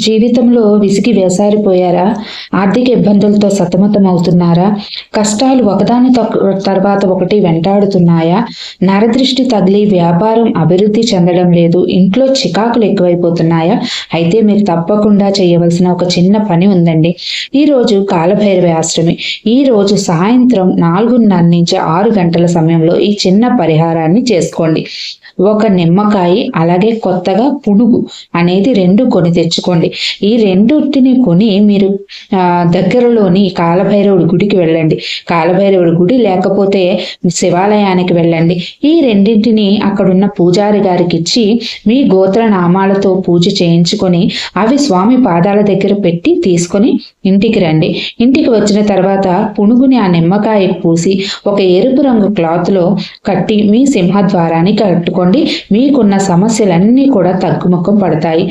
జీవితంలో విసిగి వేసారిపోయారా? ఆర్థిక ఇబ్బందులతో సతమతమవుతున్నారా? కష్టాలు ఒకదాని తర్వాత ఒకటి వెంటాడుతున్నాయా? నరదృష్టి తగిలి వ్యాపారం అభివృద్ధి చెందడం లేదు. ఇంట్లో చికాకులు ఎక్కువైపోతున్నాయా? అయితే మీరు తప్పకుండా చేయవలసిన ఒక చిన్న పని ఉందండి. ఈరోజు కాలభైరవ అష్టమి. ఈరోజు సాయంత్రం 4:30 నుంచి 6 గంటల సమయంలో ఈ చిన్న పరిహారాన్ని చేసుకోండి. ఒక నిమ్మకాయ అలాగే కొత్తగా పునుగు అనేది 2 కొని తెచ్చుకోండి. ఈ రెండిటిని కొని మీరు దగ్గరలోని కాలభైరవుడి గుడికి వెళ్ళండి. కాలభైరవుడి గుడి లేకపోతే శివాలయానికి వెళ్ళండి. ఈ రెండింటిని అక్కడున్న పూజారి గారికి ఇచ్చి మీ గోత్ర నామాలతో పూజ చేయించుకొని అవి స్వామి పాదాల దగ్గర పెట్టి తీసుకొని ఇంటికి రండి. ఇంటికి వచ్చిన తర్వాత పునుగుని ఆ నిమ్మకాయ పూసి ఒక ఎరుపు రంగు క్లాత్లో కట్టి మీ సింహద్వారానికి కట్టుకోండి. మీకున్న సమస్యలన్నీ కూడా తగ్గుముఖం పడతాయి.